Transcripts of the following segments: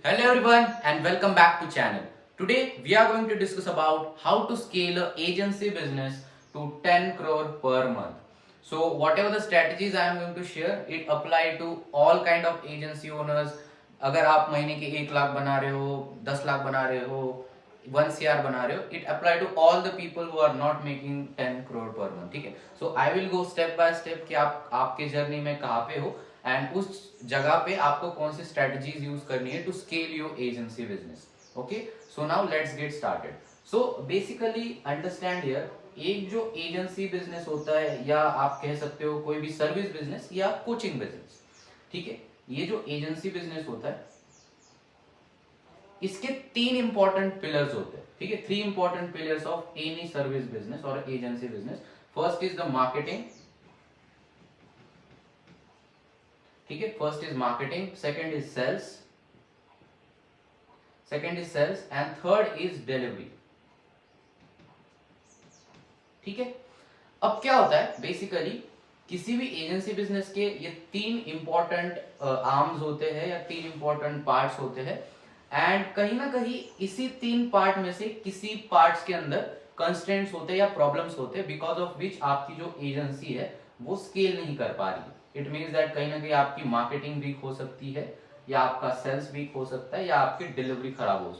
Hello everyone and welcome back to channel. Today we are going to discuss about how to scale a agency business to 10 crore per month. So whatever the strategies I am going to share, it apply to all kind of agency owners. अगर आप महीने के 1 लाख बना रहे हो, 10 लाख बना रहे हो, 1 CR बना रहे हो, it apply to all the people who are not making 10 crore per month. ठीक है. So I will go step by step कि आप आपके जर्नी में कहाँ पे हो एंड उस जगह पे आपको कौन सी स्ट्रेटजीज यूज करनी है to scale your agency business. Okay, so now let's get started. So basically understand here, एक जो एजेंसी बिजनेस होता है या आप कह सकते हो कोई भी सर्विस बिजनेस या कोचिंग बिजनेस, ठीक है, ये जो एजेंसी बिजनेस होता है इसके 3 इंपॉर्टेंट पिलर्स होते हैं. ठीक है, 3 important pillars of any service business और agency business. First is the marketing. ठीक है, first is marketing, second is sales and third is delivery. ठीक है, अब क्या होता है बेसिकली किसी भी एजेंसी बिजनेस के ये 3 इंपॉर्टेंट आर्म्स होते हैं या 3 इंपॉर्टेंट पार्ट्स होते हैं एंड कहीं ना कहीं इसी 3 पार्ट में से किसी पार्ट्स के अंदर कंस्ट्रेंट्स होते हैं या प्रॉब्लम्स होते हैं बिकॉज ऑफ विच आपकी जो एजेंसी है वो स्केल नहीं कर पा रही है. इट मीन्स दैट कहीं ना कहीं आपकी मार्केटिंग वीक हो सकती है या आपका सेल्स वीक हो सकता है या आपकी डिलीवरी खराब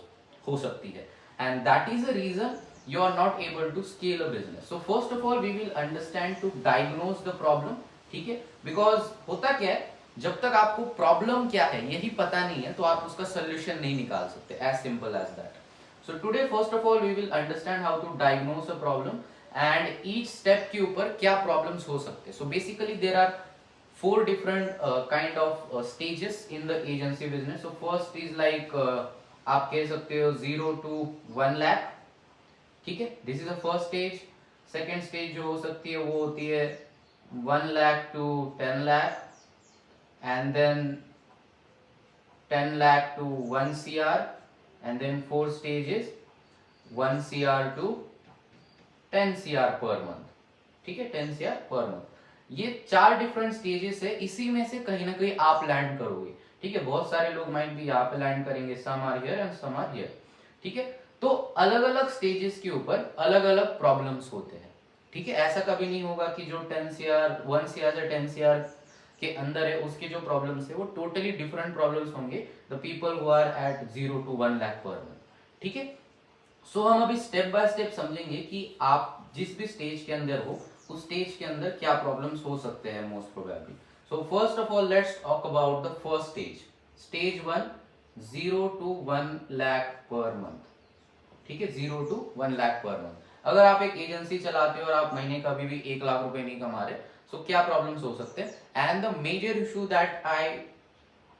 हो सकती है and that is a reason you are not able to scale a business. So first of all we will understand to diagnose the problem. ठीक है, because होता क्या है, जब तक आपको प्रॉब्लम क्या है यही पता नहीं है तो आप उसका सोल्यूशन नहीं निकाल सकते. as simple as that. So today first of all we will understand how to diagnose a problem and each step के ऊपर क्या problems हो सकते हैं. So basically there are 4 different kind of stages in the agency business. So first is like आप कह सकते हो 0 to 1 lakh. ठीक है, this is the first stage. Second stage जो हो सकती है वो होती है 1 lakh to 10 lakh and then 10 lakh to 1 CR and then fourth stage is 1 CR to 10 CR per month. ठीक है, 10 CR पर मंथ. ये 4 डिफरेंट स्टेजेस है, इसी में से कहीं ना कहीं आप लैंड करोगे. ठीक है, बहुत सारे लोग माइट भी यहाँ पे लैंड करेंगे, some are here and some are here. ठीक है, तो अलग अलग स्टेजेस के ऊपर अलग अलग प्रॉब्लम्स होते हैं. ठीक है, ऐसा कभी नहीं होगा कि जो 10 CR 1 CR से 10 CR के अंदर है उसके जो प्रॉब्लम्स है वो टोटली डिफरेंट प्रॉब्लम्स होंगे the people who are at 0 to 1 lakh per month. ठीक है, सो हम अभी स्टेप बाय स्टेप समझेंगे कि आप जिस भी स्टेज के अंदर हो उस स्टेज के अंदर क्या प्रॉब्लम्स हो सकते हैं most probably. So first of all let's talk about the first stage. Stage 1, 0 to 1 lakh per month. ठीक है, 0 to 1 लाख पर मंथ. अगर आप एक एजेंसी चलाते हो और आप महीने का भी 1 लाख रुपए नहीं कमा रहे, सो क्या प्रॉब्लम्स हो सकते हैं. And the major issue that I,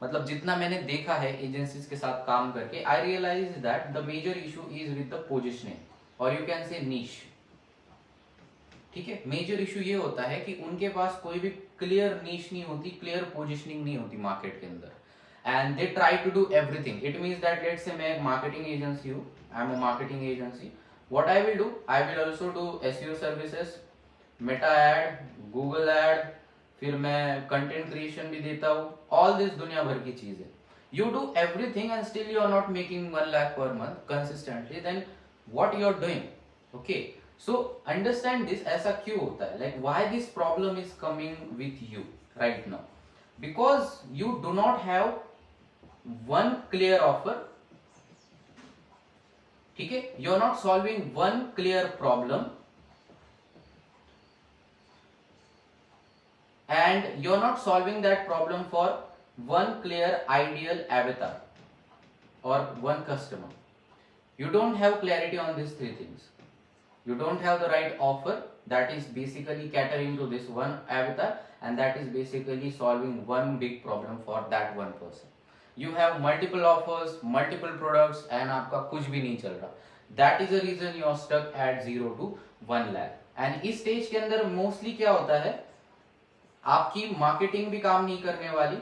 मतलब जितना मैंने देखा है एजेंसीज के साथ काम करके, I realise that the major issue is with the positioning और यू कैन से नीश. ठीक है, मेजर इशू ये होता है कि उनके पास कोई भी क्लियर नीश नहीं होती, क्लियर पोजिशनिंग नहीं होती मार्केट के अंदर and they try to do everything. It means that let's say मैं marketing agency हूँ, I'm a marketing agency. What I will do, I will also do SEO services, Meta ad, Google ad, फिर मैं content creation भी देता हूँ, all this दुनिया भर की चीजें. You do everything and still you are not making 1 lakh per month consistently. Then what you are doing? Okay. So understand this. ऐसा क्यों होता है? Like why this problem is coming with you right now? Because you do not have one clear offer. ठीक है, you are not solving one clear problem and you are not solving that problem for one clear ideal avatar और one customer. You don't have clarity on these 3 things. You don't have the right offer that is basically catering to this one avatar and that is basically solving one big problem for that one person. You have multiple offers, multiple products and आपका कुछ भी नहीं चल रहा. That is the reason you are stuck at 0 to 1 lakh. And इस stage के अंदर mostly क्या होता है, आपकी मार्केटिंग भी काम नहीं करने वाली.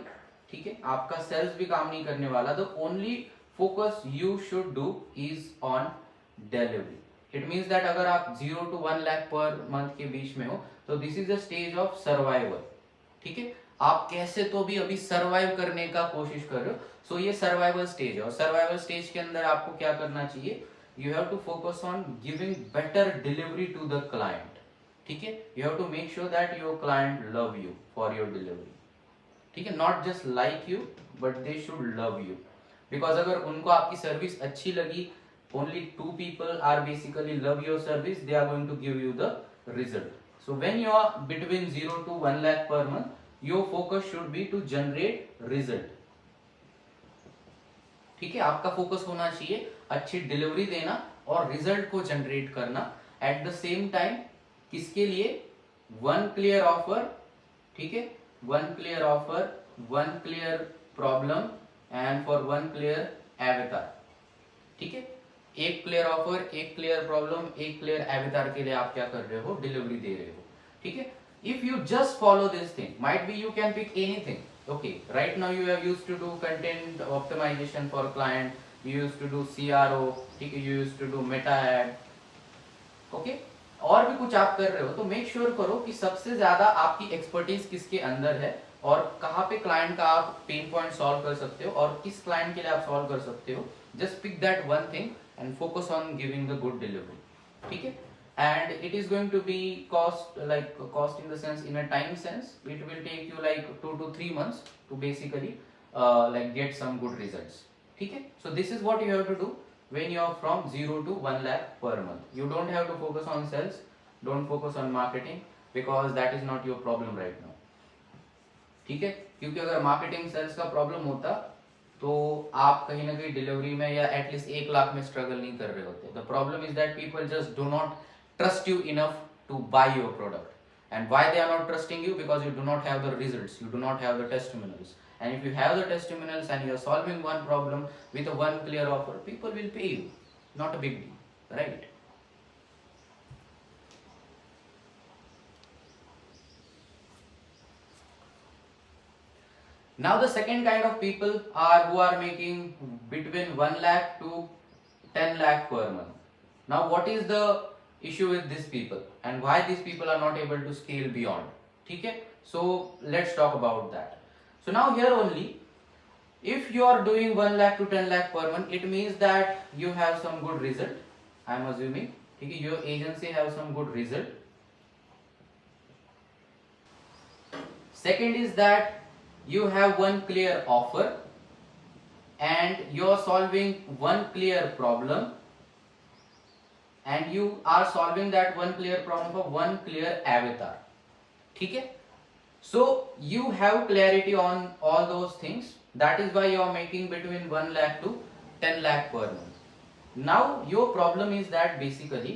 ठीक है, आपका सेल्स भी काम नहीं करने वाला. The only focus you should do is on delivery. It means that अगर आप 0 to 1 लाख पर मंथ के बीच में हो तो this is the stage of survival. ठीक है, आप कैसे तो भी अभी सर्वाइव करने का कोशिश कर रहे हो। सो ये सर्वाइवल स्टेज है, और सर्वाइवल स्टेज के अंदर आपको क्या करना चाहिए, you have to focus on giving better delivery to the client. ठीक है, you have to make sure that your client love you for your delivery. ठीक है, not just like you but they should love you, because अगर उनको आपकी service अच्छी लगी, only two people are basically love your service, they are going to give you the result. So when you are between 0 to 1 lakh per month, your focus should be to generate result. ठीक है, आपका focus होना चाहिए अच्छी delivery देना और result को generate करना। एट द सेम टाइम किसके लिए, वन क्लियर ऑफर, ठीक है, one clear offer, one clear problem and for one clear avatar. ठीक है, एक क्लियर ऑफर, एक क्लियर प्रॉब्लम, एक क्लियर एवेटार के लिए आप क्या कर रहे हो, डिलीवरी दे रहे हो। ठीक है, if you just follow this thing, might be you can pick anything. Okay, right now you have used to do content optimization for client, you used to do CRO, ठीक है, you used to do meta ad, okay, और भी कुछ आप कर रहे हो, तो मेक श्योर करो कि सबसे ज्यादा आपकी एक्सपर्टीज किसके अंदर है और कहाँ पे क्लाइंट का आप पेन पॉइंट सॉल्व कर सकते हो और किस क्लाइंट के लिए आप सॉल्व कर सकते हो। Just pick that one thing and focus on giving the good delivery. ठीक है, and it is going to be cost in the sense, in a time sense, it will take you like 2 to 3 months to basically like get some good results. ठीक है, so this is what you have to do when you are from 0 to 1 lakh per month. You don't have to focus on sales, don't focus on marketing, because that is not your problem right now. ठीक है, क्योंकि अगर marketing sales का problem होता तो आप कहीं ना कहीं डिलीवरी में या एटलीस्ट 1 लाख में स्ट्रगल नहीं कर रहे होते। The problem is that people just do not trust you enough to buy your product. And why they are not trusting you? Because you do not have the results, you do not have the testimonials. And if you have the testimonials and you are solving one problem with a one clear offer, people will pay you. Not a big deal, right? Now the second kind of people are who are making between 1 lakh to 10 lakh per month. Now what is the issue with these people and why these people are not able to scale beyond? ठीक है, so let's talk about that. So now here only, if you are doing 1 lakh to 10 lakh per month, it means that you have some good result, I am assuming. ठीक है, your agency have some good result. Second is that you have one clear offer and you are solving one clear problem, and you are solving that one clear problem for one clear avatar. ठीक है, so you have clarity on all those things. That is why you are making between 1 lakh to 10 lakh per month. Now your problem is that basically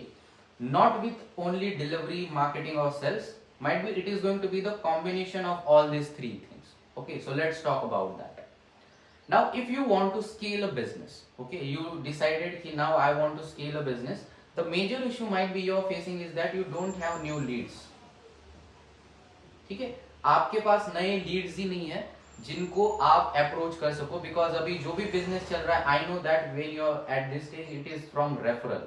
not with only delivery, marketing or sales, might be it is going to be the combination of all these three things. Okay, so let's talk about that. Now if you want to scale a business, okay, you decided कि now I want to scale a business, the major issue might be you're facing is that you don't have new leads. ठीक है, आपके पास नए Leeds ही नहीं है जिनको आप approach कर सको, बिकॉज अभी जो भी बिजनेस चल रहा है, I know that when you are at this stage it is from referral.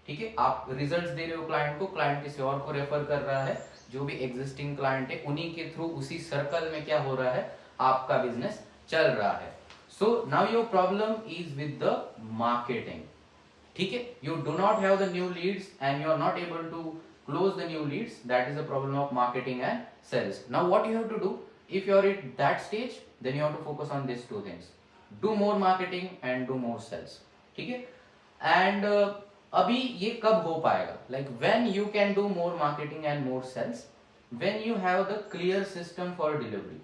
ठीक है, आप रिजल्ट्स दे रहे हो क्लाइंट को, क्लाइंट किसी और को रेफर कर रहा है, जो भी एग्जिस्टिंग क्लाइंट है उन्हीं के थ्रू, उसी सर्कल में क्या हो रहा है, आपका बिजनेस चल रहा है। So now your problem is with the marketing. ठीक है, you do not have the new leads and you are not able to close the new leads. That is the problem of marketing and sales. Now what you have to do, if you are at that stage, then you have to focus on these two things: do more marketing and do more sales. ठीक है, and अभी ये कब हो पाएगा, like when you can do more marketing and more sales, when you have the clear system for delivery.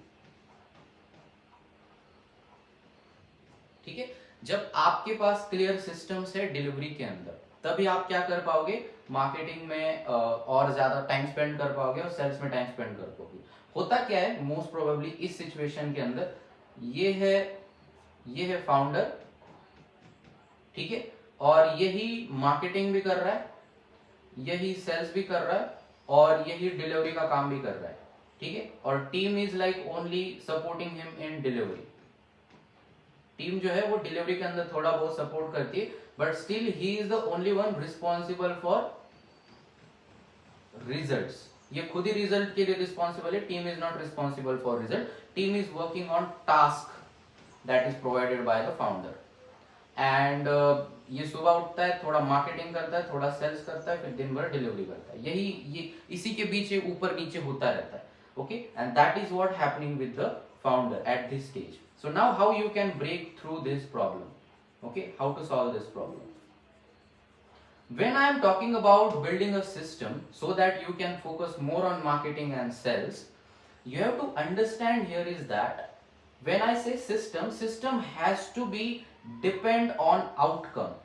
ठीक है, जब आपके पास क्लियर सिस्टम्स है डिलीवरी के अंदर, तभी आप क्या कर पाओगे, मार्केटिंग में और ज्यादा टाइम स्पेंड कर पाओगे और सेल्स में टाइम स्पेंड कर पाओगे। होता क्या है मोस्ट प्रोबेबली इस सिचुएशन के अंदर, ये है फाउंडर, ठीक है, और यही मार्केटिंग भी कर रहा है, यही सेल्स भी कर रहा है और यही डिलीवरी का काम भी कर रहा है। ठीक है, और team is like only supporting him in delivery. Team जो है वो डिलीवरी के अंदर थोड़ा बहुत सपोर्ट करती है, but still he is the only one responsible for results. ये खुद ही रिजल्ट के लिए रिस्पॉन्सिबल है, team is not responsible for result, team is working on task that is provided by the founder. And ये सुबह उठता है, थोड़ा मार्केटिंग करता है, थोड़ा सेल्स करता है, फिर दिन भर डिलीवरी करता है, यही ये इसी के बीच ऊपर नीचे होता रहता है। Okay, and that is what happening with the founder at this stage. So now how you can break through this problem, okay, how to solve this problem. When I am talking about building a system so that you can focus more on marketing and sales, you have to understand here is that when I say system, system has to be depend on outcome.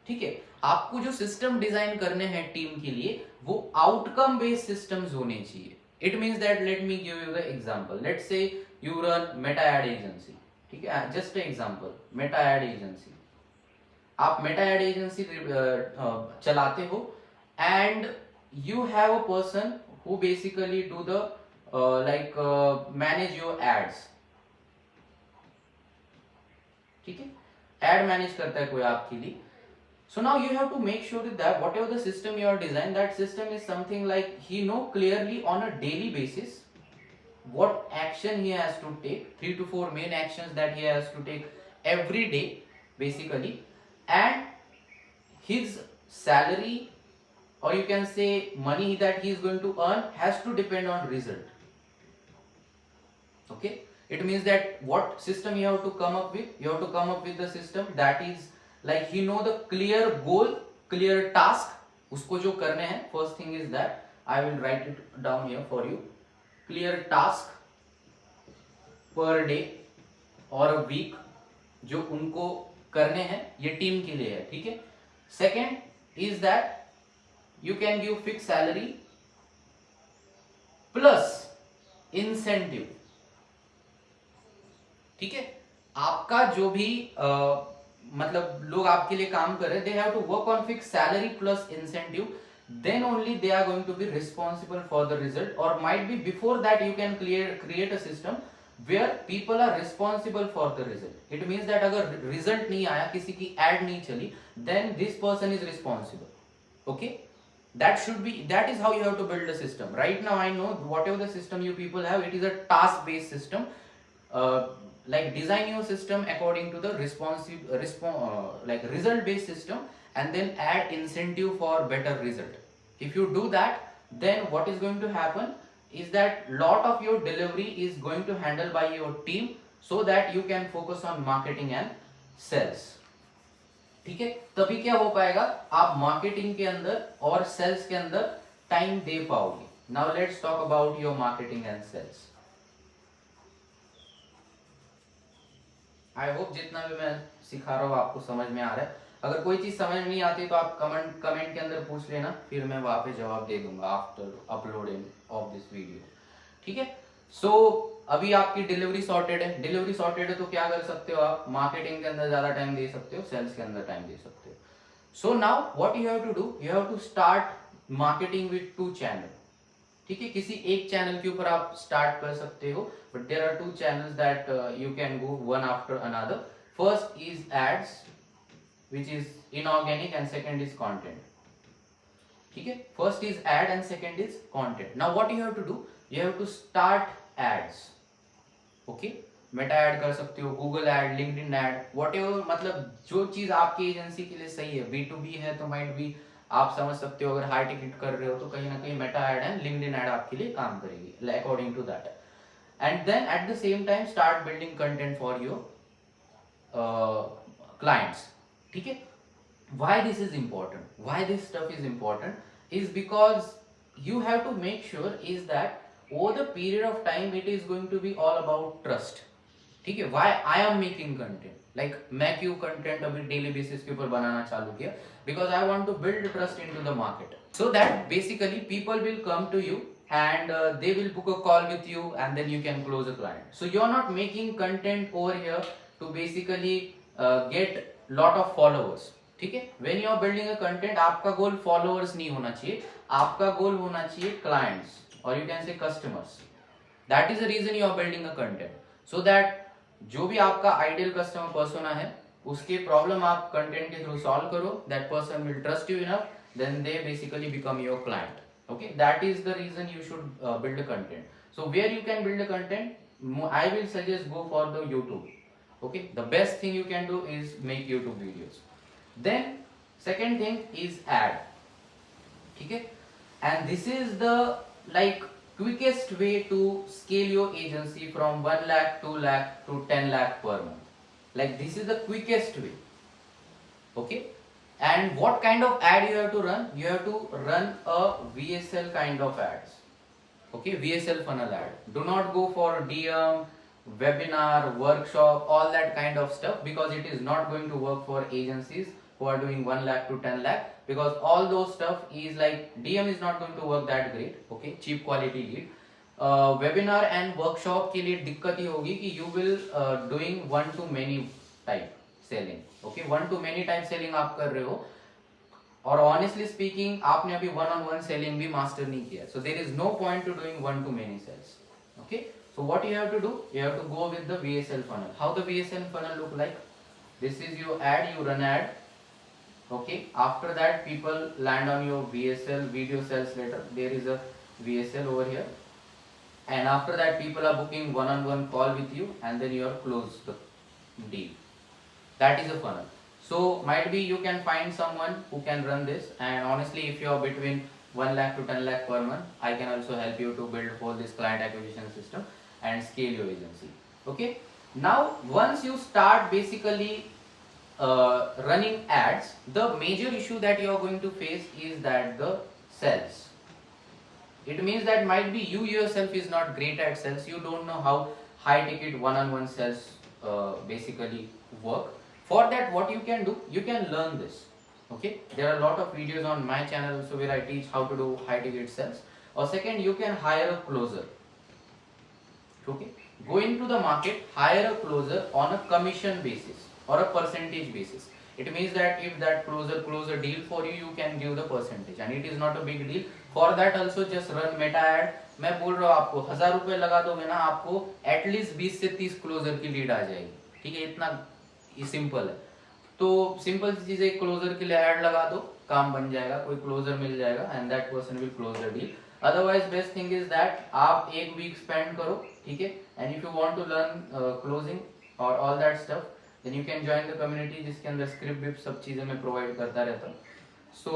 ठीक है, आपको जो system design करने हैं team के लिए वो outcome based systems होने चाहिए। It means that, let me give you the example, let's say you run Meta ad agency, ठीक है, just example, Meta ad agency, आप मेटा एड एजेंसी चलाते हो and you have a person who basically do the like manage your ads, ठीक है, add manage करता है कोई आपके लिए। So now you have to make sure that whatever the system you are designed, that system is something like he know clearly on a daily basis what action he has to take, 3 to 4 main actions that he has to take every day basically, and his salary or you can say money that he is going to earn has to depend on result. Okay, it means that what system you have to come up with, you have to come up with the system that is like he know the clear goal, clear task, उसको जो करने हैं। first thing is that I will write it down here for you, clear task per day or a week जो उनको करने हैं, ये team के लिए है, ठीक है। second is that you can give fixed salary plus incentive, ठीक है, आपका जो भी मतलब लोग आपके लिए काम कर रहे हैं, they have to work on fixed salary plus incentive, then only they are going to be responsible for the result, or might be before that you can create a system where people are responsible for the result. It means that अगर result नहीं आया, किसी की ad नहीं चली, then this person is responsible. Okay, that should be, that is how you have to build a system. Right now I know whatever the system you people have, it is a task based system. Like design your system according to the like result based system, and then add incentive for better result. If you do that, then what is going to happen is that lot of your delivery is going to handle by your team, so that you can focus on marketing and sales. ठीक है, तभी क्या हो पाएगा, आप marketing के अंदर और सेल्स के अंदर टाइम दे पाओगे। Now let's talk about your marketing and sales. I hope जितना भी मैं सिखा रहा हूँ आपको समझ में आ रहा है। अगर कोई चीज समझ नहीं आती तो आप कमेंट के अंदर पूछ लेना, फिर मैं वहां पे जवाब दे दूंगा after uploading of this video, ठीक है। सो अभी आपकी डिलीवरी सॉर्टेड है, डिलीवरी सॉर्टेड है तो क्या कर सकते हो आप, मार्केटिंग के अंदर ज्यादा टाइम दे सकते हो, सेल्स के अंदर टाइम दे सकते हो। So now what you have to do, you have to start marketing with 2 channel, ठीक है। किसी एक चैनल के ऊपर आप स्टार्ट कर सकते हो, but there are 2 channels that you can go one after another. First is ads which is inorganic and second is content, ठीक है। First is ad and second is content. Now what you have to do, you have to start ads, okay. Meta ad कर सकते हो, Google ad, LinkedIn ad, whatever, मतलब जो चीज आपकी agency के लिए सही है। B2B है तो माइट बी आप समझ सकते हो, अगर हाई टिकट कर रहे हो तो कहीं ना कहीं Meta ad and LinkedIn ad आपके लिए काम करेगी according to that. And then at the same time start building content for your clients, ठीक है। Why this is important, why this stuff is important is because you have to make sure is that over the period of time it is going to be all about trust, ठीक है। Why I am making content, like मैं क्यों content अभी daily basis के ऊपर बनाना चालू किया, because I want to build trust into the market, so that basically people will come to you and they will book a call with you and then you can close a client. So you are not making content over here to basically get lot of followers, ठीक है। When you are building a content, आपका गोल followers नहीं होना चाहिए, आपका गोल होना चाहिए clients और you can say customers. That is the reason you are building a content, so that जो भी आपका आइडियल कस्टमर पर्सोना है उसके प्रॉब्लम आप कंटेंट के थ्रू सॉल्व करो, that person will trust you enough then they basically become your client. Okay, that is the reason you should build a content. So where you can build a content, I will suggest go for the YouTube. Okay, the best thing you can do is make YouTube videos. Then second thing is ad. Okay, and this is the like quickest way to scale your agency from 1 lakh, 2 lakh to 10 lakh per month. Like this is the quickest way. Okay, and what kind of ad you have to run? You have to run a VSL kind of ads. Okay, VSL funnel ad. Do not go for DM, webinar, workshop, all that kind of stuff, because it is not going to work for agencies who are doing 1 lakh to 10 lakh, because all those stuff is like DM is not going to work that great. Okay, cheap quality lead. Webinar and workshop के लिए दिक्कत ही होगी कि you will doing one to many type selling. Okay, one to many type selling आप कर रहे हो, और ऑनेस्टली स्पीकिंग आपने अभी वन ऑन वन सेलिंग भी मास्टर नहीं किया, so there is no point to doing one to many sales. Okay, so what you have to do, you have to go with the VSL funnel. How the VSL funnel look like? This is your ad, you run ad. Okay, after that people land on your VSL, video sales later. There is a VSL over here, and after that people are booking one-on-one call with you, and then you are close the deal. That is a funnel. So might be you can find someone who can run this, and honestly if you are between 1 lakh to 10 lakh per month, I can also help you to build whole this client acquisition system and scale your agency. Okay, now once you start basically running ads, the major issue that you are going to face is that the sales. It means that might be you yourself is not great at sales, you don't know how high ticket one-on-one sales basically work. For that what you can do, you can learn this. Okay, there are a lot of videos on my channel also where I teach how to do high ticket sales. Or second, you can hire a closer. Okay, go into the market, hire a closer on a commission basis or a percentage basis. It means that if that closer close a deal for you, you can give the percentage, and it is not a big deal. For that also just run meta ad. मैं बोल रहा हूँ आपको 1000 रुपए लगा दोगे ना, आपको एटलीस्ट 20 से 30 क्लोजर की लीड आ जाएगी. ठीक है, इतना सिंपल है. तो सिंपल सी चीज है, क्लोजर के लिए ऐड लगा दो, काम बन जाएगा, कोई क्लोजर मिल जाएगा and that person will close the deal. Otherwise best thing is that आप एक वीक स्पेंड करो. ठीक है, and if you want to learn closing और all that stuff, then you can join the community, जिसके अंदर स्क्रिप्ट विप सब चीजें मैं प्रोवाइड करता रहता हूँ. सो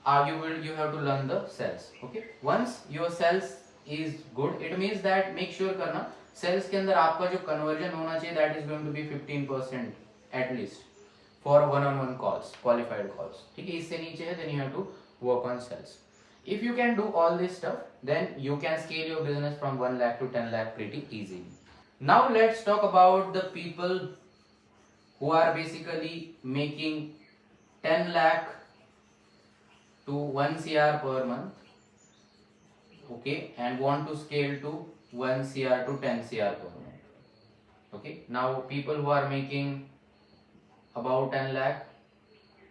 you have to learn the sales. Okay, once your sales is good, it means that make sure करना sales के अंदर आपका जो conversion होना चाहिए, that is going to be 15% at least for one-on-one calls, qualified calls. ठीक है, इससे नीचे है, then you have to work on sales. If you can do all this stuff, then you can scale your business from 1 lakh to 10 lakh pretty easily. Now let's talk about the people who are basically making 10 lakh to 1 CR per month, okay, and want to scale to 1 CR to 10 CR per month. Okay, now people who are making about 10 lakh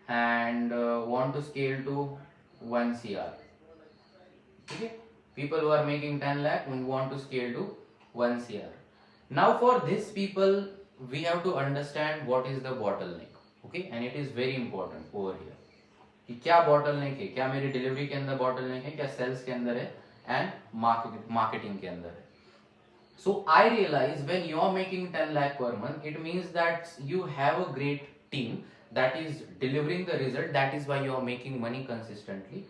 and want to scale to 1 CR. Okay, people who are making 10 lakh and want to scale to 1 CR. Now for these people we have to understand what is the bottleneck. Okay, and it is very important over here कि क्या bottleneck है, क्या मेरी delivery के अंदर bottleneck है, क्या sales के अंदर है, एंड मार्केटिंग के अंदर है. So I realise when you are making 10 lakh per month, it means that you have a great team that is delivering the result, that is why you are making money consistently.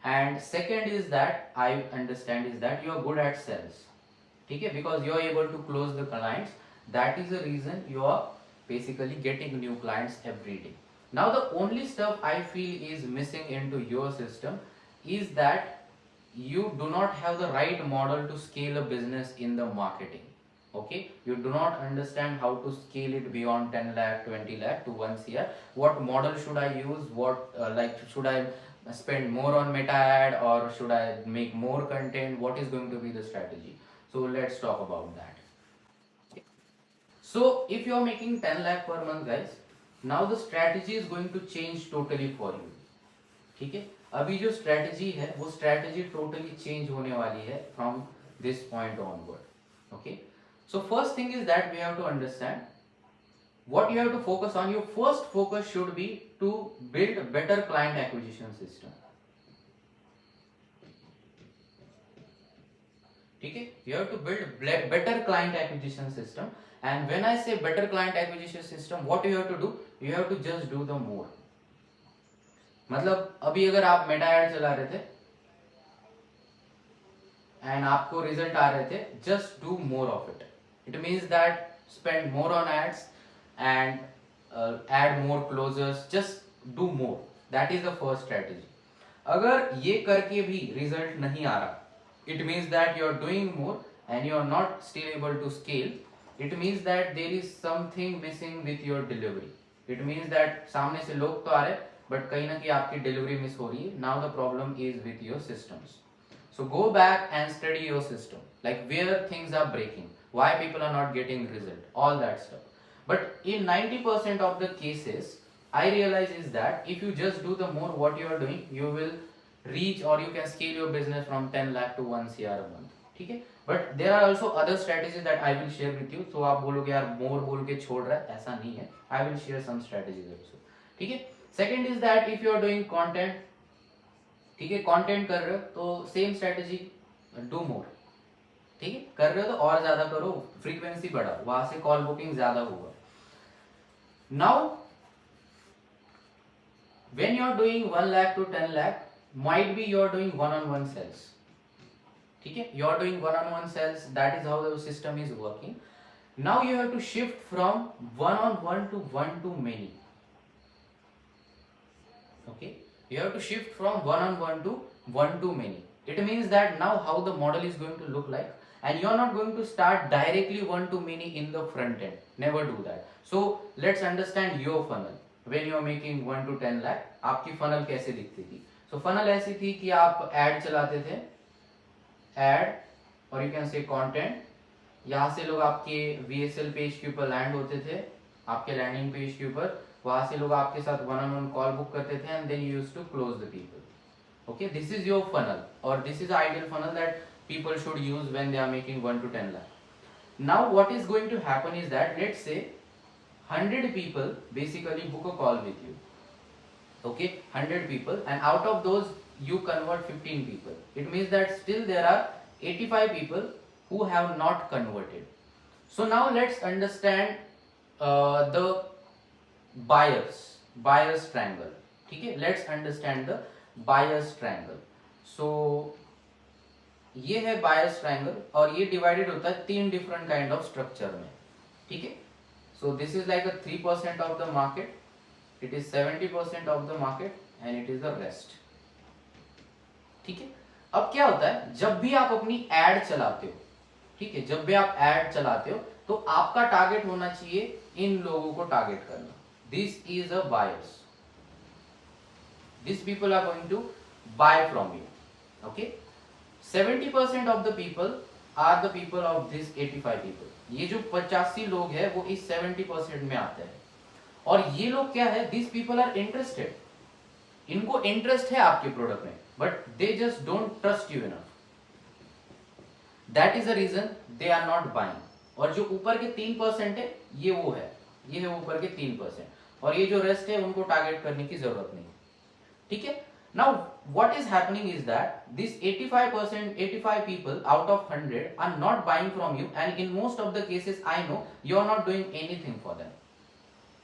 And second is that I understand is that you are good at sales. ठीक है, because you are able to close the clients, that is the reason you are basically getting new clients every day. Now the only stuff I feel is missing into your system is that you do not have the right model to scale a business in the marketing. Okay, you do not understand how to scale it beyond 10 lakh, 20 lakh to 1 CR. What model should I use? What like should I spend more on meta ad, or should I make more content? What is going to be the strategy? So let's talk about that. Okay. So if you are making 10 lakh per month, guys, now the strategy is going to change totally for you. ठीक है, अभी जो strategy है वो strategy totally change होने वाली है from this point onward. Okay, so first thing is that we have to understand what you have to focus on, your first focus should be to build better client acquisition system. ठीक है, you have to build better client acquisition system. And when I say better client acquisition system, what you have to do, you have to just do the more. मतलब अभी अगर आप Meta add चला रहे थे and आपको result आ रहे थे, just do more of it. It means that spend more on ads and add more closers. Just do more. That is the first strategy. अगर ये करके भी रिजल्ट नहीं आ रहा, it means that you are doing more and you are not still able to scale. It means that there is something missing with your delivery. It means that सामने से लोग तो आ रहे but कहीं ना कहीं आपकी डिलीवरी मिस हो रही है. Now the problem is with your systems. So go back and study your system, like where things are breaking, why people are not getting result, all that stuff. But in 90% of the cases, I realize is that if you just do the more what you are doing, you will reach or you can scale your business from 10 lakh to 1 CR a month. ठीक है, but there are also other strategies that I will share with you. So आप बोलोगे यार more बोल के छोड़ रहा है, ऐसा नहीं है. I will share some strategies also. ठीक है. Second is that if you are doing content, ठीक है, कंटेंट कर रहे हो तो सेम स्ट्रेटेजी, डू मोर. ठीक है, कर रहे हो तो और ज्यादा करो, फ्रीक्वेंसी बढ़ाओ, वहां से कॉल बुकिंग ज्यादा होगा. Now when you are doing 1 lakh to 10 lakh, might be you are doing one on one sales. ठीक है, you are doing one on one sales, that is how the system is working. Now you have to shift from one on one to one to many. Okay, you have to shift from one on one to one to many. It means that now how the model is going to look like, and you are not going to start directly one to many in the front end. Never do that. So let's understand your funnel. When you are making 1 to 10 lakh, आपकी funnel कैसे दिखती थी? So funnel ऐसी थी कि आप ad चलाते थे, ad और you can say content. यहाँ से लोग आपके VSL पेज के ऊपर लैंड होते थे, आपके लैंडिंग पेज के ऊपर, वहां से लोग आपके साथ one on one call book करते थे and then you used to close the people. Okay, this is your funnel और this is ideal funnel that people should use when they are making 1 to 10 lakh. Now what is going to happen is that let's say 100 people basically book a call with you. Okay, 100 people, and out of those you convert 15 people. It means that still there are 85 people who have not converted. So now let's understand the buyers triangle. ठीक है, let's understand the buyers triangle. So ये है buyers triangle और ये divided होता है 3 different kind of structure में. ठीक है, so this is like a 3% of the market, it is 70% of the market and it is the rest. ठीक है, अब क्या होता है जब भी आप अपनी एड चलाते हो, ठीक है, जब भी आप एड चलाते हो तो आपका टारगेट होना चाहिए इन लोगों को टारगेट करना. This is a buyers. These people are going to buy from you. Okay, 70% of the people are the people of this 85 people. ये जो 85 लोग हैं वो इस 70% में आते हैं और ये लोग क्या है, these people are interested. इनको इंटरेस्ट है आपके प्रोडक्ट में but they just don't trust you enough. That is the reason they are not buying. और जो ऊपर के 3% है ये वो है, ये है ऊपर के 3% और ये जो रेस्ट है उनको टारगेट करने की जरूरत नहीं. ठीक है, now what is happening is that this 85 people out of 100 are not buying from you, and in most of the cases I know you are not doing anything for them.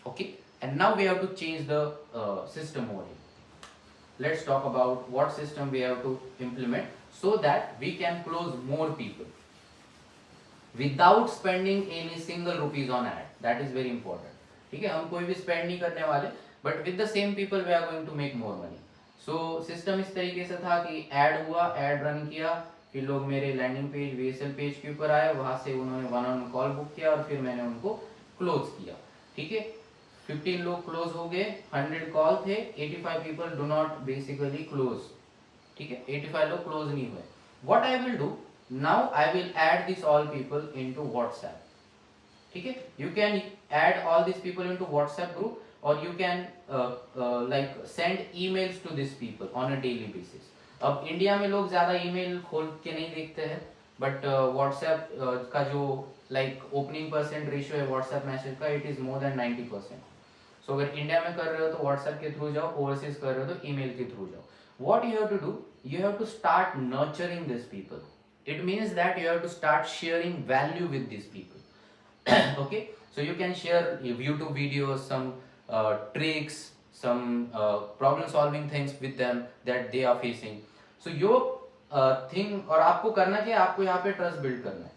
Okay, and now we have to change the system over here. Let's talk about what system we have to implement so that we can close more people without spending any single rupees on ad. That is very important. ठीक है, हम कोई भी spend नहीं करने वाले but with the same people we are going to make more money. So system इस तरीके से था कि ऐड हुआ, ऐड रन किया, फिर लोग मेरे लैंडिंग पेज VSL पेज के ऊपर आए, वहां से उन्होंने वन ऑन कॉल बुक किया और फिर मैंने उनको क्लोज किया. ठीक है, 15 लोग क्लोज हो गए, 100 कॉल थे, 85 people do not basically close. ठीक है, 85 लोग क्लोज नहीं हुए. What I will do now, I will add this all people into WhatsApp. ठीक है, you can add all this people into WhatsApp group or you can like send emails to these people on a daily basis. अब India में लोग ज्यादा email खोल के नहीं देखते हैं बट व्हाट्सएप का जो लाइक ओपनिंग परसेंट रेशियो है व्हाट्सएप मैसेज का, इट इज मोर देन 90%. सो अगर इंडिया में कर रहे हो तो व्हाट्सएप के थ्रू जाओ, ओवरसीज कर रहे हो तो ईमेल के थ्रू जाओ. What you have to do, you have to start nurturing these people. It means that you have to start sharing value with these people. Okay, so you can share YouTube videos, some tricks, some problem solving things with them that they are facing. So your thing, और आपको करना क्या है, आपको यहाँ पे trust build करना है.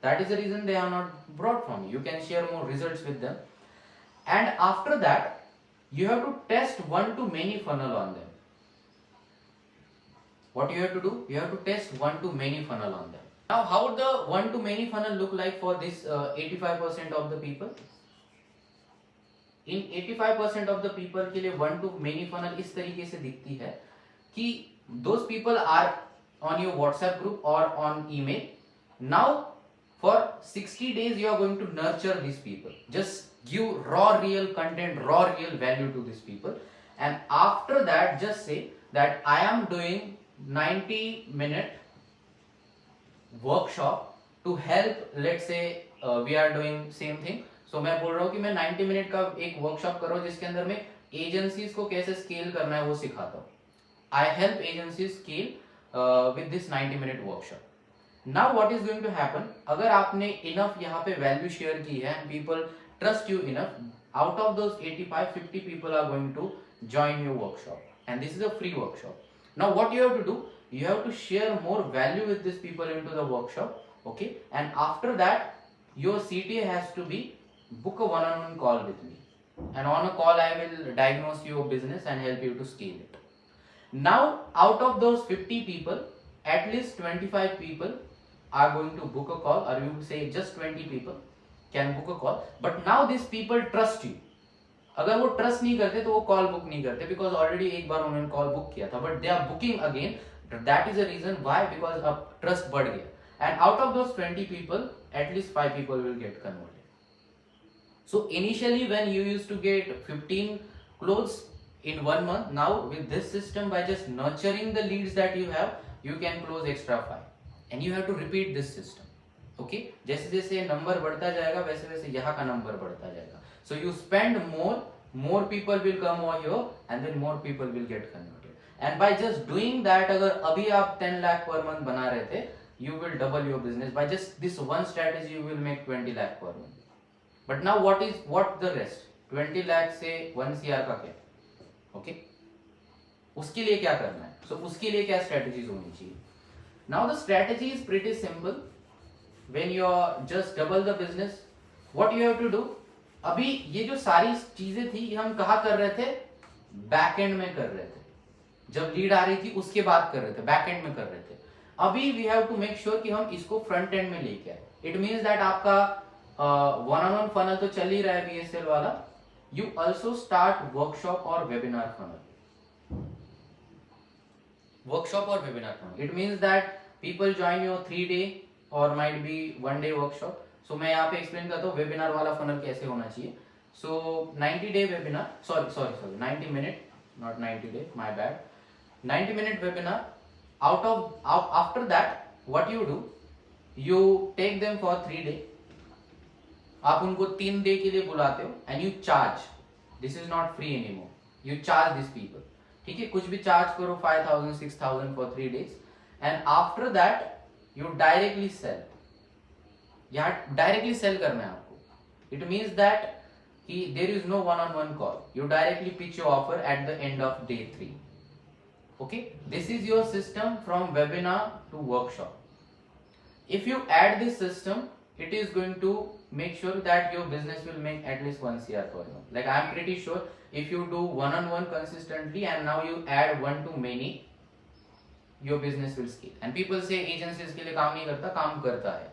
That is the reason they are not brought from you. You can share more results with them, and after that you have to test one to many funnel on them. What you have to do? You have to test one to many funnel on them. Now, how the one to many funnel look like for this 85% of the people? In 85% of the people के लिए one to many funnel इस तरीके से दिखती है कि those people are on your WhatsApp group or on email. Now, for 60 days you are going to nurture these people. Just give raw real content, raw real value to these people, and after that just say that I am doing 90-minute workshop to help, let's say we are doing same thing. So मैं बोल रहा हूँ कि मैं 90 minute का एक workshop करो जिसके अंदर मैं एजेंसीज को कैसे स्केल करना है वो सिखाता हूँ. I help agencies scale with this 90-minute workshop. Now what is going to happen, अगर आपने enough यहाँ पे value share की है and people trust you enough, out of those 85-50 people are going to join your workshop, and this is a free workshop. Now what you have to do, you have to share more value with these people into the workshop, okay, and after that your CTA has to be book a one-on-one call with me, and on a call I will diagnose your business and help you to scale it. Now out of those 50 people, at least 25 people are going to book a call, or you say just 20 people can book a call, but now these people trust you. अगर वो trust नहीं करते तो वो call book नहीं करते, because already एक बार उन्होंने कॉल बुक किया था, but they are booking again. That is the reason why, because अब ट्रस्ट बढ़ गया, and out of those 20 people at least 5 people will get converted. So initially when you used to get 15 close in 1 month, now with this system, by just nurturing the leads that you have, you can close extra 5, and you have to repeat this system. Okay, जैसे जैसे number बढ़ता जाएगा वैसे वैसे यहाँ का number बढ़ता जाएगा. So you spend more people will come over here, and then more people will get converted. And by just doing that, अगर अभी आप 10 lakh per month बना रहे थे, you will double your business. By just this one strategy you will make 20 lakh per month. But now what the rest? 20 lakh से 1 CR का क्या? Okay, उसके लिए क्या करना है? So उसके लिए क्या strategies होनी चाहिए? Now the strategy is pretty simple. When you are just double the business, what you have to do? अभी ये जो सारी चीजें थी ये हम कहाँ कर रहे थे? बैक एंड में कर रहे थे. जब लीड आ रही थी उसके बाद कर रहे थे, बैक एंड में कर रहे थे. अभी we have to make sure कि हम इसको फ्रंट एंड में लेके आए. इट मीन्स दैट आपका वन ऑन वन फनल तो चल ही रहा है BSL वाला. You also start workshop or webinar funnel. Workshop or webinar funnel. It means that people join your 3-day or might be 1-day workshop. So मैं यहाँ पे explain करता हूँ webinar वाला funnel कैसे होना चाहिए. So 90-day webinar, sorry, 90 minute, not 90 day, my bad. 90 minute webinar. After that, what you do? You take them for 3 day. आप उनको 3 डे के लिए बुलाते हो, and you charge. This is not free anymore, you charge this people. ठीक है, कुछ भी चार्ज करो, 5,000 6,000 for 3 days, and after that you directly sell. यहाँ डायरेक्टली सेल करना है आपको. इट मीन्स दैट कि there is no one on one call, you directly pitch your offer at the end of day 3. Okay, this is your system from webinar to workshop. If you add this system, it is going to make sure that your business will make at least 1 CR per month. Like I am pretty sure if you do one-on-one consistently and now you add one to many, your business will scale. And people say agencies के लिए काम नहीं करता, काम करता है.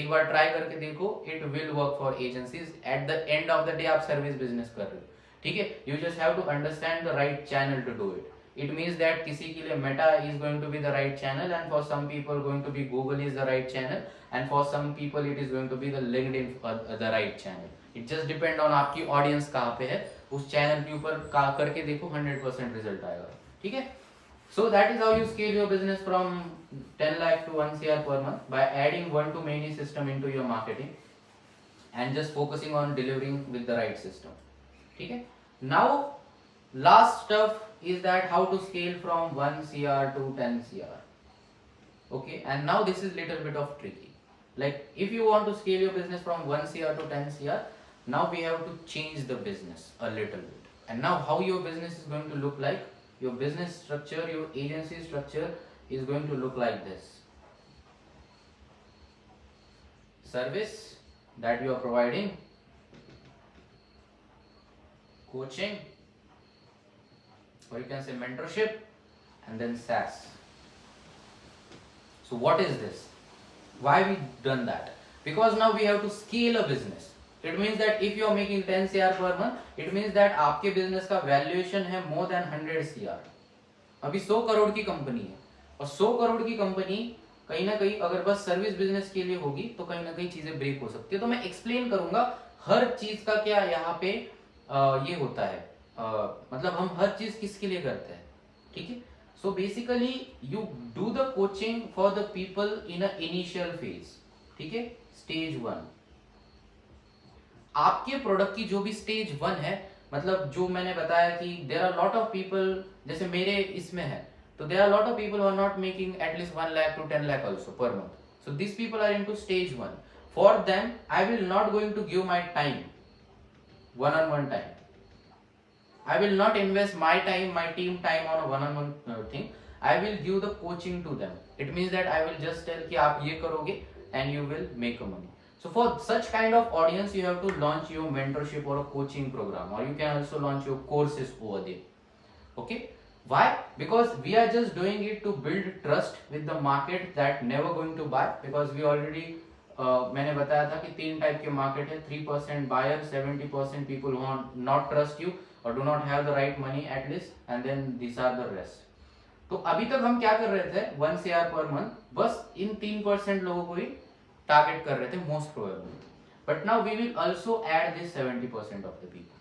एक बार try करके देखो, it will work for agencies. At the end of the day आप सर्विस बिजनेस कर रहे हो. ठीक है, you just have to understand the right channel to do it. It means that किसी के लिए Meta is going to be the right channel, and for some people going to be Google is the right channel, and for some people it is going to be the LinkedIn the right channel. It just depend on आपकी audience कहाँ पे है. उस channel के ऊपर करके देखो, 100% result आएगा. ठीक है, So that is how you scale your business from 10 lakh to 1 CR per month, by adding one to many system into your marketing and just focusing on delivering with the right system. Okay? Now last stuff is that how to scale from 1 CR to 10 CR. Okay, and now this is little bit of tricky. Like if you want to scale your business from 1 CR to 10 CR, now we have to change the business a little bit. And now how your business is going to look like, your business structure, your agency structure is going to look like this. Service that you are providing, coaching, or you can say mentorship, and then SaaS. So what is this? Why we done that? Because now we have to scale a business. It means that if you are making 10 CR per month, it means that आपके business का valuation है more than 100 CR. अभी 100 करोड़ की company है, और 100 करोड़ की company कहीं ना कहीं अगर बस सर्विस बिजनेस के लिए होगी तो कहीं ना कहीं चीजें ब्रेक हो सकती है. तो मैं एक्सप्लेन करूंगा हर चीज का क्या यहाँ पे ये होता है, मतलब हम हर चीज किसके लिए करते हैं. ठीक है. So basically you do the coaching for the people in a initial phase. ठीक है. स्टेज 1 आपके प्रोडक्ट की जो भी स्टेज 1 है, मतलब जो मैंने बताया कि there are lot of people, जैसे मेरे इसमें है, तो there are lot of people who are not making at least 1 lakh to 10 lakh also per month. So these people are into stage 1. For them I will not going to give my time, one-on-one time. I will not invest my time, my team time on a one-on-one thing. I will give the coaching to them. It means that I will just tell कि आप ये करोगे and you will make a money. So for such kind of audience, you have to launch your mentorship or a coaching program, or you can also launch your courses over there. Okay? Why? Because we are just doing it to build trust with the market that never going to buy, because we already मैंने बताया था कि 3 type के market है. 3% buyer, 70% people who not trust you or do not have the right money at least, and then these are the rest. तो अभी तक हम क्या कर रहे थे, 1 CR पर मंथ, बस इन 3% लोगों को ही टारगेट कर रहे थे most probably. But now we will also add this 70% of the people.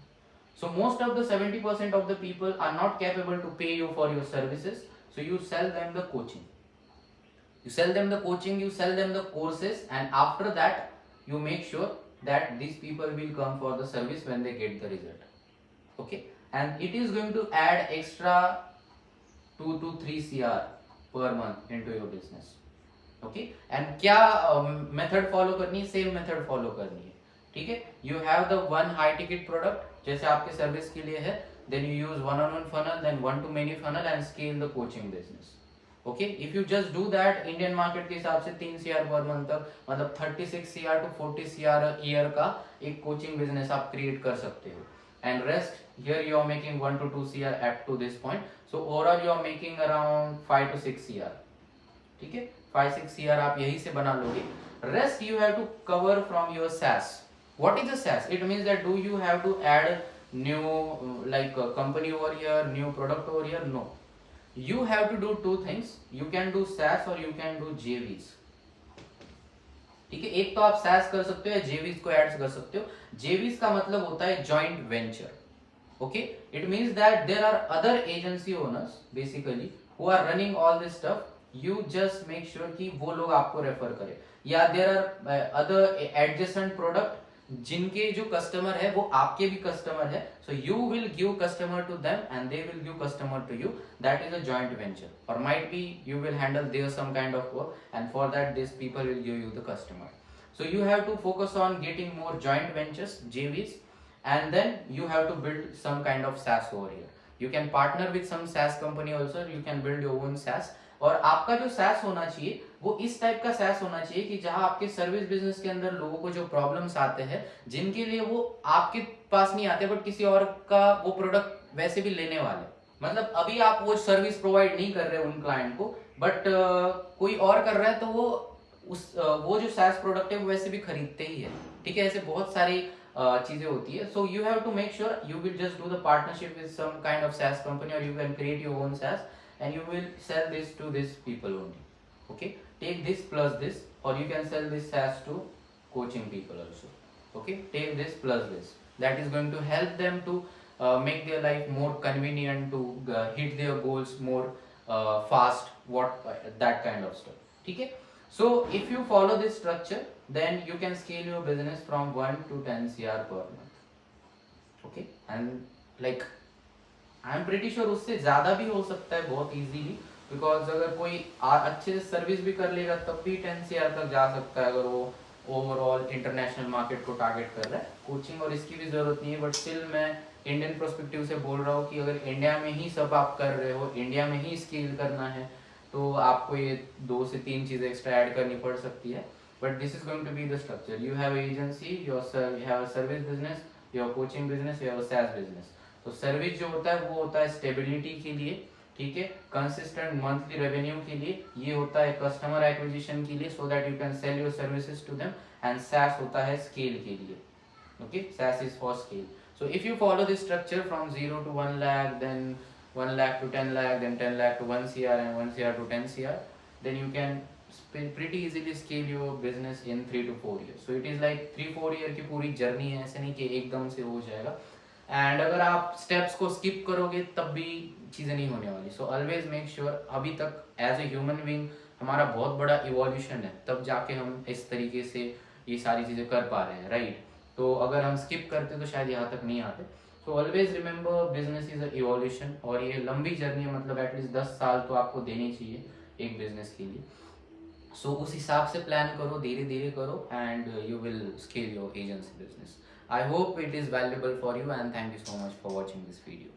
So most of the 70% of the people are not capable to pay you for your services, so you sell them the coaching. You sell them the coaching, you sell them the courses, and after that you make sure that these people will come for the service when they get the result. Okay, and it is going to add extra 2 to 3 CR per month into your business. Okay, and क्या method follow करनी है, same method follow करनी है. ठीक है. You have the one high ticket product जैसे आपके service के लिए है, then you use one-on-one funnel, then one to many funnel and scale the coaching business. Okay, if you just do that, Indian market के हिसाब से 3 CR per month तक, मतलब 36 CR to 40 CR ईयर का एक कोचिंग बिजनेस आप create कर सकते हो. And rest here you are making 1 to 2 CR at to this point. So overall you are making around 5 to 6 CR. ठीक है. 5-6 CR आप यही से बना लोगे. Rest you have to cover from your SaaS. What is a SaaS? It means that do you have to add new like a company over here, new product over here? No. You have to do two things. You can do SaaS or you can do JVs. ठीक है. एक तो आप SaaS कर सकते हो या JVs को ऐड कर सकते हो. JVs का मतलब होता है joint venture. Okay, it means that there are other agency owners basically who are running all this stuff. You just make sure कि वो लोग आपको रेफर करें, या there are other adjacent product जिनके जो कस्टमर है वो आपके भी कस्टमर है. So you will give customer to them and they will give customer to you. That is a joint venture. Or might be you will handle their some kind of work, and for that these people will give you the customer. So you have to focus on getting more joint ventures, JVs, and then you have to build some kind of SaaS over here. You can partner with some SaaS company also. You can build your own SaaS. और आपका जो SaaS होना चाहिए वो इस type का SaaS होना चाहिए कि जहां आपके सर्विस बिजनेस के अंदर लोगों को जो प्रॉब्लम्स आते हैं, जिनके लिए वो आपके पास नहीं आते बट किसी और का वो प्रोडक्ट वैसे भी लेने वाले, मतलब अभी आप वो सर्विस प्रोवाइड नहीं कर रहे उन क्लाइंट को, बट कोई और कर रहा है, तो वो जो SaaS प्रोडक्ट है वो वैसे भी खरीदते ही है. ठीक है. ऐसे बहुत सारी चीजें होती है. So you have to make sure you will just do the partnership with some kind of SaaS company, और you can create your own SaaS and you will sell this to these people only. Okay, take this plus this, or you can sell this SaaS to coaching people also. Okay, take this plus this. That is going to help them to make their life more convenient, to hit their goals more fast, what that kind of stuff. ठीक है. So if you follow this structure, then you can scale your business from 1 to 10 CR per month. Okay, and like I am pretty sure उससे ज़्यादा भी हो सकता है बहुत easily, because अगर कोई अच्छे से सर्विस भी कर लेगा तब भी 10 CR तक जा सकता है अगर वो ओवरऑल इंटरनेशनल मार्केट को टारगेट कर रहा है. कोचिंग और इसकी भी ज़रूरत नहीं है, बट स्टिल मैं इंडियन पर्सपेक्टिव से बोल रहा हूँ कि अगर इंडिया में ही सब आप कर रहे हो, इंडिया में ही स्केल करना है, तो आपको ये 2 से 3 चीज़ें एक्स्ट्रा ऐड करनी पड़ सकती है. But this is going to be the structure. You have agency, you have service business, you have coaching business, you have SaaS business. तो सर्विस जो होता है वो होता है स्टेबिलिटी के लिए, ठीक है, कंसिस्टेंट मंथली रेवेन्यू के लिए. ये होता है कस्टमर एक्विजिशन के लिए, so that you can sell your services to them. And SaaS होता है स्केल के लिए. Okay, SaaS is for scale. So if you follow this structure from 0 to 1 lakh, then 1 lakh to 10 lakh, then 10 lakh to 1 CR, and 1 CR to 10 CR, then you can pretty easily scale your business in 3 to 4 years. So it is like 3-4 year की पूरी journey है, ऐसे नहीं कि एकदम से हो जाएगा. एंड अगर आप स्टेप्स को स्किप करोगे तब भी चीज़ें नहीं होने वाली. सो ऑलवेज मेक श्योर, अभी तक एज ए ह्यूमन बीइंग हमारा बहुत बड़ा इवोल्यूशन है, तब जाके हम इस तरीके से ये सारी चीज़ें कर पा रहे हैं, राइट. तो अगर हम स्किप करते तो शायद यहाँ तक नहीं आते. So always remember, business is a evolution, और ये लंबी जर्नी है, मतलब एटलीस्ट 10 साल तो आपको देनी चाहिए एक बिजनेस के लिए. सो उस हिसाब से प्लान करो, धीरे धीरे करो, and you will scale your agency business. I hope it is valuable for you, and thank you so much for watching this video.